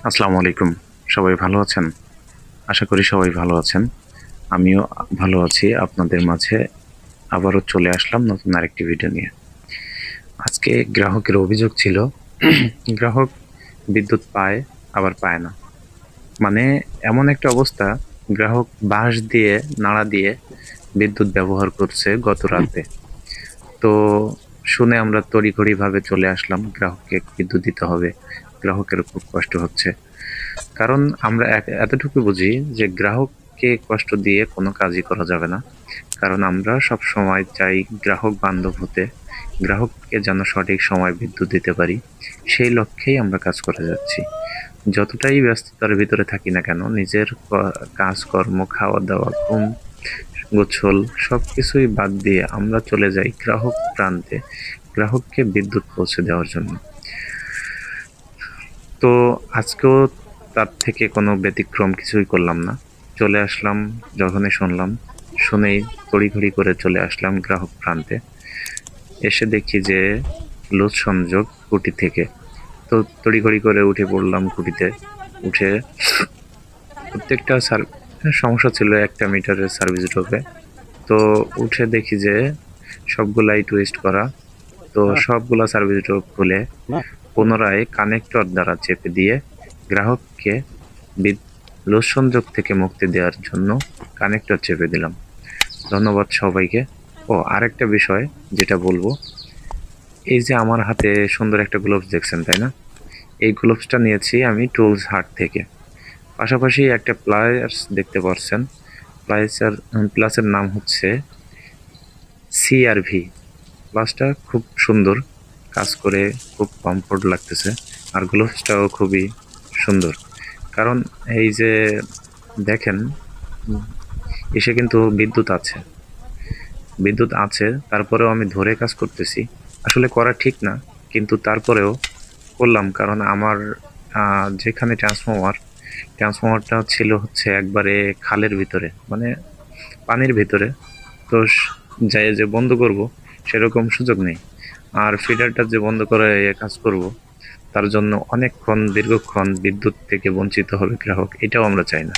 আসসালামু আলাইকুম। সবাই ভালো আছেন? আশা করি সবাই ভালো আছেন। আমিও ভালো আছি। আপনাদের মাঝে আবারও চলে আসলাম নতুন আরেকটি ভিডিও নিয়ে। আজকে গ্রাহকের অভিযোগ ছিল গ্রাহক বিদ্যুৎ পায় আবার পায় না। মানে এমন একটা অবস্থা, গ্রাহক বাঁশ দিয়ে নাড়া দিয়ে বিদ্যুৎ ব্যবহার করছে গত রাতে। তো শুনে আমরা তড়িঘড়িভাবে চলে আসলাম, গ্রাহককে বিদ্যুৎ দিতে হবে। গ্রাহকের খুব কষ্ট হচ্ছে। কারণ আমরা এতটুকু বুঝি যে গ্রাহককে কষ্ট দিয়ে কোনো কাজই করা যাবে না। কারণ আমরা সব সময় চাই গ্রাহক বান্ধব হতে, গ্রাহককে যেন সঠিক সময় বিদ্যুৎ দিতে পারি, সেই লক্ষ্যেই আমরা কাজ করে যাচ্ছি। যতটাই ব্যস্ততার ভিতরে থাকি না কেন, নিজের কাজকর্ম, খাওয়া দাওয়া, ঘুম, গোছল সবকিছুই বাদ দিয়ে আমরা চলে যাই গ্রাহক প্রান্তে, গ্রাহককে বিদ্যুৎ পৌঁছে দেওয়ার জন্য। তো আজকেও তার থেকে কোনো ব্যতিক্রম কিছুই করলাম না। চলে আসলাম, যখনই শুনলাম, শুনেই তড়িঘড়ি করে চলে আসলাম গ্রাহক প্রান্তে। এসে দেখি যে লোড সংযোগ খুঁটি থেকে। তো তড়িঘড়ি করে উঠে পড়লাম খুঁটিতে। উঠে প্রত্যেকটা সমস্যা ছিল একটা মিটারের সার্ভিস ড্রপে। তো উঠে দেখি যে সবগুলাই টুইস্ট করা। তো সবগুলা সার্ভিস ড্রপ খুলে পুনরায় কানেক্টর দ্বারা চেপে দিয়ে গ্রাহককে লোড সংযোগ থেকে মুক্তি দেওয়ার জন্য কানেক্টর চেপে দিলাম। ধন্যবাদ সবাইকে। ও আরেকটা বিষয় যেটা বলবো, এই যে আমার হাতে সুন্দর একটা গ্লোভস দেখছেন তাই না? এই গ্লোভসটা নিয়েছি আমি টুলস হাট থেকে। পাশাপাশি একটা প্লাস দেখতে পাচ্ছেন। প্লাসের নাম হচ্ছে সিআরভি। প্লাসটা খুব সুন্দর, কাজ করে খুব কমফোর্ট লাগতেছে। আর গ্লোভসটাও খুবই সুন্দর। কারণ এই যে দেখেন, এসে কিন্তু বিদ্যুৎ আছে, তারপরেও আমি ধরে কাজ করতেছি। আসলে করা ঠিক না, কিন্তু তারপরেও করলাম। কারণ আমার যেখানে ট্রান্সফরমারটা ছিল হচ্ছে একবারে খালের ভিতরে, মানে পানির ভিতরে। তো যাই যে বন্ধ করব সেরকম সুযোগ নেই। আর ফিডারটা যে বন্ধ করে কাজ করব, তার জন্য দীর্ঘক্ষণ বিদ্যুৎ থেকে বঞ্চিত হবে গ্রাহক, এটাও আমরা চাই না।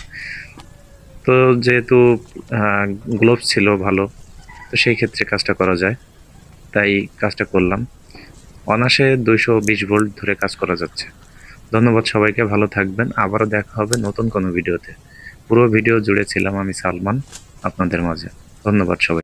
তো যেহেতু গ্লোভস ছিল ভালো, তো সেই ক্ষেত্রে কাজটা করা যায়, তাই কাজটা করলাম। অনায়াসে 220 ভোল্ট ধরে কাজ করা যাচ্ছে। ধন্যবাদ সবাইকে, ভালো থাকবেন। আবারও দেখা হবে নতুন কোনো ভিডিওতে। পুরো ভিডিও জুড়ে ছিলাম আমি সালমান আপনাদের মাঝে। ধন্যবাদ সবাই।